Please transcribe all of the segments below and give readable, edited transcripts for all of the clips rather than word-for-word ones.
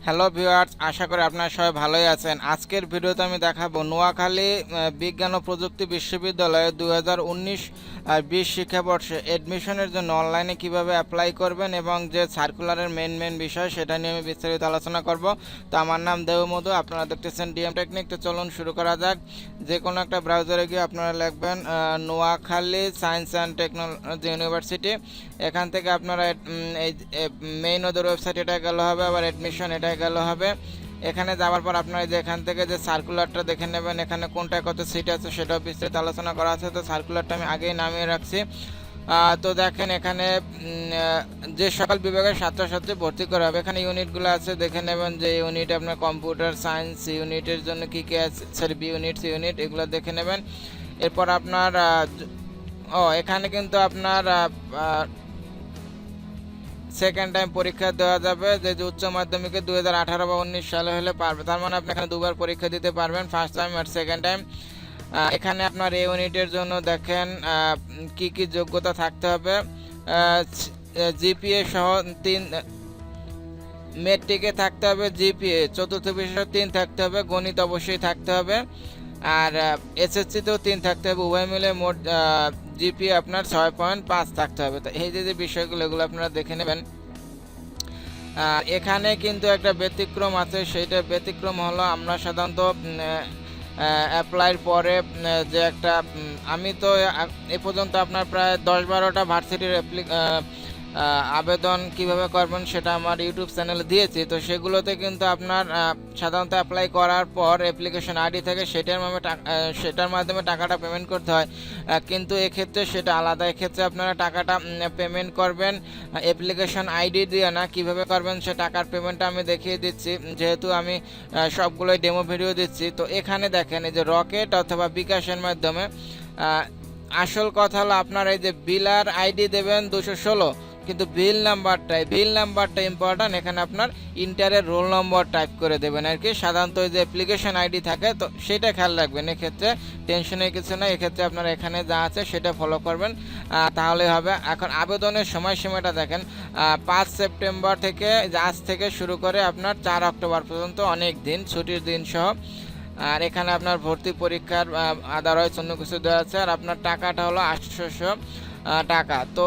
Hello viewers, আশা করি আপনারা সবাই ভালোই আছেন। আজকের ভিডিওতে আমি দেখাবো নোয়াখালী বিজ্ঞান ও প্রযুক্তি বিশ্ববিদ্যালয়ে 2019-20 শিক্ষাবর্ষে অ্যাডমিশনের জন্য অনলাইনে কিভাবে অ্যাপ্লাই করবেন এবং যে সার্কুলারের মেন বিষয় সেটা নিয়ে আমি বিস্তারিত আলোচনা করব। তো আমার নাম দেবমধু, আপনারা দেখতেছেন Dmtechnic। তো চলুন শুরু করা যাক। যে কোনো একটা ব্রাউজারে গিয়ে আপনারা লিখবেন Noakhali science and technology university. এখান থেকে আপনারা এই মেইন ওদের ওয়েবসাইট এটা গেলে হবে, আবার অ্যাডমিশন এটা গেল হবে। এখানে যাওয়ার পর আপনারা যে এখান থেকে যে সার্কুলারটা দেখে নেবেন, এখানে কোনটায় কত সিট আছে সেটাও বিস্তারিত আলোচনা করা আছে। তো সার্কুলারটা আমি আগেই নামিয়ে রাখছি। তো দেখেন এখানে যে সকল বিভাগের ছাত্রছাত্রী ভর্তি করা হবে, এখানে ইউনিটগুলো আছে দেখে নেবেন। যে ইউনিট আপনার কম্পিউটার সায়েন্স ইউনিটের জন্য কী কী আছে, sorry B unit C unit, এগুলো দেখে নেবেন। এরপর আপনার এখানে কিন্তু আপনার সেকেন্ড টাইম পরীক্ষা দেওয়া যাবে। যে উচ্চ মাধ্যমিকে 2018 বা 19 সালে হলে পারবে, তার মানে আপনি এখানে দুবার পরীক্ষা দিতে পারবেন, ফার্স্ট টাইম আর সেকেন্ড টাইম। এখানে আপনার এই ইউনিটের জন্য দেখেন কি কি যোগ্যতা থাকতে হবে। জিপিএ সহ 3, মেট্রিকে থাকতে হবে জিপিএ, চতুর্থ বিষয় 3 থাকতে হবে, গণিত অবশ্যই থাকতে হবে, আর এসএসসিতেও 3 থাকতে হবে। উভয় মিলে মোট জিপিএ আপনার 6.5 থাকতে হবে। তো এই যে বিষয়গুলো এগুলো আপনারা দেখে নেবেন। এখানে কিন্তু একটা ব্যতিক্রম আছে, সেইটা ব্যতিক্রম হলো আমরা সাধারণত অ্যাপ্লাইয়ের পরে যে একটা আমি তো এ পর্যন্ত আপনার প্রায় 10-12টা ভার্সিটির আবেদন কিভাবে করবেন সেটা আমার ইউটিউব চ্যানেলে দিয়েছি। তো সেগুলোতে কিন্তু আপনার সাধারণত অ্যাপ্লাই করার পর অ্যাপ্লিকেশন আইডি থেকে সেটার মাধ্যমে টাকাটা পেমেন্ট করতে হয়, কিন্তু এক্ষেত্রে সেটা আলাদা। এক্ষেত্রে আপনারা টাকাটা পেমেন্ট করবেন অ্যাপ্লিকেশন আইডি দিয়ে না। কিভাবে করবেন সে টাকার পেমেন্টটা আমি দেখিয়ে দিচ্ছি, যেহেতু আমি সবগুলোই ডেমো ভিডিও দিচ্ছি। তো এখানে দেখেন এই যে রকেট অথবা বিকাশের মাধ্যমে, আসল কথা হলো আপনার এই যে বিলার আইডি দেবেন 216, কিন্তু বিল নাম্বারটা ইম্পর্ট্যান্ট। এখানে আপনার ইন্টারের রোল নম্বর টাইপ করে দেবেন আর কি। সাধারণত যে অ্যাপ্লিকেশন আইডি থাকে তো সেটা খেয়াল রাখবেন, এক্ষেত্রে টেনশনের কিছু না। এক্ষেত্রে আপনারা এখানে যা আছে সেটা ফলো করবেন, তাহলে হবে। এখন আবেদনের সময়সীমাটা দেখেন 5 সেপ্টেম্বর থেকে, আজ থেকে শুরু করে আপনার 4 অক্টোবর পর্যন্ত, অনেক দিন, ছুটির দিন সহ। আর এখানে আপনার ভর্তি পরীক্ষার আদারওয়াইজ অন্য কিছু দেওয়া আছে। আর আপনার টাকাটা হলো 800 টাকা। তো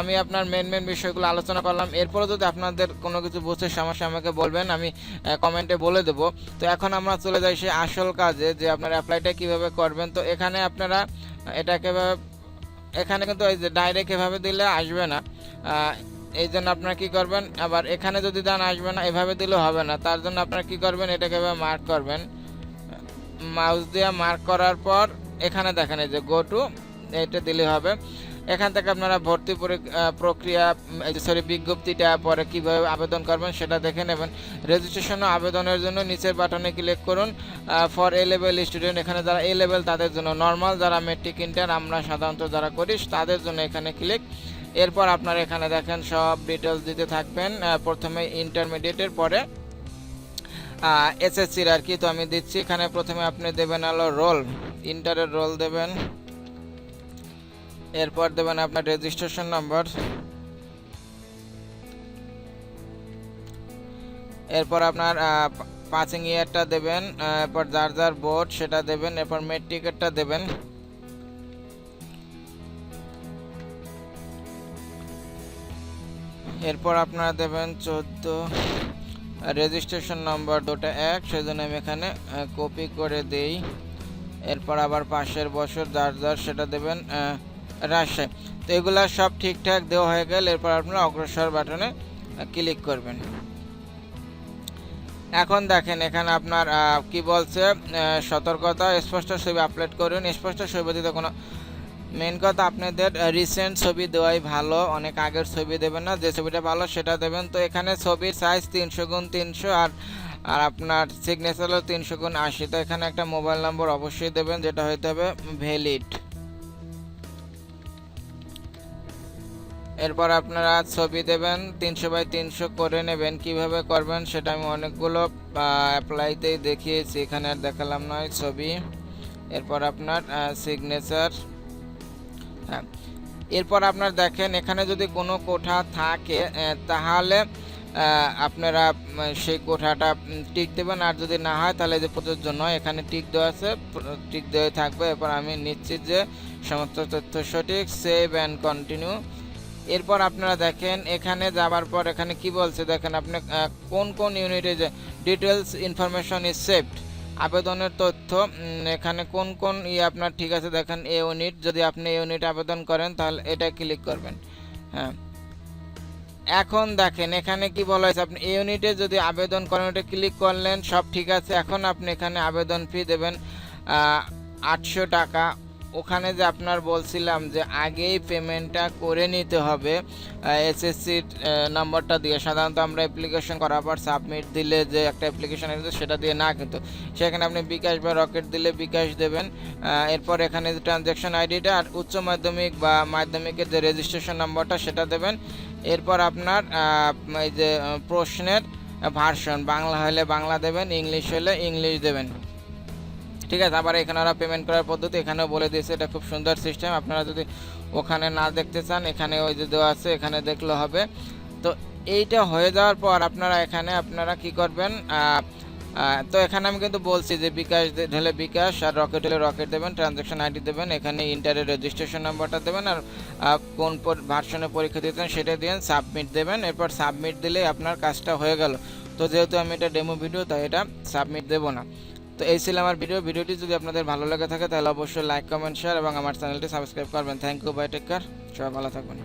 আমি আপনার মেন বিষয়গুলো আলোচনা করলাম। এরপরে যদি আপনাদের কোনো কিছু বুঝতে সমস্যা আমাকে বলবেন, আমি কমেন্টে বলে দেবো। তো এখন আমরা চলে যাই সেই আসল কাজে, যে আপনার অ্যাপ্লাইটা কিভাবে করবেন। তো এখানে আপনারা এটাকে এখানে কিন্তু এই যে ডাইরেক্ট এভাবে দিলে আসবে না, এই জন্য আপনারা কী করবেন, আবার এখানে যদি দেন আসবে না, এভাবে দিলেও হবে না। তার জন্য আপনারা কী করবেন, এটাকে এভাবে মার্ক করবেন, মাউস দিয়ে মার্ক করার পর এখানে দেখেন এই যে গো টু, এটা দিলে হবে। এখান থেকে আপনারা ভর্তি প্রক্রিয়া বিজ্ঞপ্তিটা পরে কীভাবে আবেদন করবেন সেটা দেখে নেবেন। রেজিস্ট্রেশন ও আবেদনের জন্য নিচের বাটনে ক্লিক করুন। ফর এ লেভেল স্টুডেন্ট, এখানে যারা এ লেভেল তাদের জন্য, নর্মাল যারা মেট্রিক ইন্টার আমরা সাধারণত যারা করি তাদের জন্য এখানে ক্লিক। এরপর আপনারা এখানে দেখেন সব ডিটেলস দিতে থাকবেন, প্রথমে ইন্টারমিডিয়েটের, পরে এসএসসির আর কি। তো আমি দিচ্ছি, এখানে প্রথমে আপনি দেবেন হলো রোল, ইন্টারের রোল দেবেন। এরপর দেবেন আপনার রেজিস্ট্রেশন নাম্বার, এরপর আপনার পাসিং ইয়ারটা দেবেন, এরপর যার বোর্ড সেটা দেবেন, এরপর মেট্রিকেরটা দেবেন। এরপর আপনারা দেবেন 14 রেজিস্ট্রেশন নাম্বার, দুটো এক, সেজন্য আমি এখানে কপি করে দেই। এরপর আবার পাশের বছর যার সেটা দেবেন, রাজশাহী। তো এগুলা সব ঠিকঠাক দেওয়া হয়ে গেল। এরপর আপনারা অগ্রসর বাটনে ক্লিক করবেন। এখন দেখেন এখানে আপনার কি বলছে, সতর্কতা, স্পষ্ট ছবি আপলোড করুন। স্পষ্ট ছবি দিতে কোনো, মেন কথা আপনাদের রিসেন্ট ছবি দেওয়াই ভালো, অনেক আগের ছবি দেবেন না, যে ছবিটা ভালো সেটা দেবেন। তো এখানে ছবির সাইজ 300x300, আর আপনার সিগনেচার হলো 300x80। তো এখানে একটা মোবাইল নম্বর অবশ্যই দেবেন, যেটা হইতে হবে ভ্যালিড। এরপর আপনারা ছবি দেবেন, 300x300 করে নেবেন। কিভাবে করবেন সেটা আমি অনেকগুলো অ্যাপ্লাইতেই দেখিয়েছি, এখানে আর দেখালাম নয়। ছবি, এরপর আপনার সিগনেচার, হ্যাঁ। এরপর আপনার দেখেন এখানে যদি কোনো কোঠা থাকে তাহলে আপনারা সেই কোঠাটা টিক দেবেন, আর যদি না হয় তাহলে যে প্রযোজ্য নয়, এখানে টিক দেওয়া আছে, টিক দেওয়া থাকবে। এরপর আমি নিশ্চিত যে সমস্ত তথ্য সঠিক, সেভ অ্যান্ড কন্টিনিউ। এরপর আপনারা দেখেন এখানে যাবার পর এখানে কি বলছে দেখেন, আপনি কোন কোন ইউনিটে যে ডিটেলস ইনফরমেশন ইজ সেভড, আবেদনের তথ্য এখানে কোন কোন আপনার ঠিক আছে। দেখেন এ ইউনিট, যদি আপনি এ ইউনিট আবেদন করেন তাহলে এটা ক্লিক করবেন। হ্যাঁ, এখন দেখেন এখানে কি বলা হয়েছে, আপনি এই ইউনিটে যদি আবেদন করেন ওটা ক্লিক করলেন, সব ঠিক আছে। এখন আপনি এখানে আবেদন ফি দেবেন 800 টাকা। ওখানে যে আপনার বলছিলাম যে আগেই পেমেন্টটা করে নিতে হবে এসএসসি নাম্বারটা দিয়ে, সাধারণত আমরা অ্যাপ্লিকেশন করার পর সাবমিট দিলে যে একটা অ্যাপ্লিকেশন আছে সেটা দিয়ে না, কিন্তু সেখানে আপনি বিকাশ বা রকেট দিলে বিকাশ দেবেন। এরপর এখানে যে ট্রানজ্যাকশন আইডিটা আর উচ্চ মাধ্যমিক বা মাধ্যমিকের যে রেজিস্ট্রেশন নাম্বারটা সেটা দেবেন। এরপর আপনার এই যে প্রশ্নের ভার্সন, বাংলা হলে বাংলা দেবেন, ইংলিশ হলে ইংলিশ দেবেন। ঠিক আছে, আবার এখানে ওরা পেমেন্ট করার পদ্ধতি এখানেও বলে দিয়েছে, এটা খুব সুন্দর সিস্টেম। আপনারা যদি ওখানে না দেখতে চান এখানে ওই যে দেওয়া আছে, এখানে দেখলে হবে। তো এইটা হয়ে যাওয়ার পর আপনারা কি করবেন, তো এখানে আমি কিন্তু বলছি যে বিকাশ হলে বিকাশ আর রকেট হলে রকেট দেবেন, ট্রানজ্যাকশন আইডি দেবেন, এখানে ইন্টারের রেজিস্ট্রেশন নাম্বারটা দেবেন, আর কোন ভার্সনে পরীক্ষা দিতেন সেটা দিয়ে সাবমিট দেবেন। এরপর সাবমিট দিলে আপনার কাজটা হয়ে গেল। তো যেহেতু আমি এটা ডেমো ভিডিও, তাই এটা সাবমিট দেবো না। তো এই ছিল আমার ভিডিওটি যদি আপনাদের ভালো লেগে থাকে তাহলে অবশ্যই লাইক, কমেন্ট, শেয়ার এবং আমার চ্যানেলটি সাবস্ক্রাইব করবেন। Thank you, bye, take care, সবাই ভালো থাকবেন।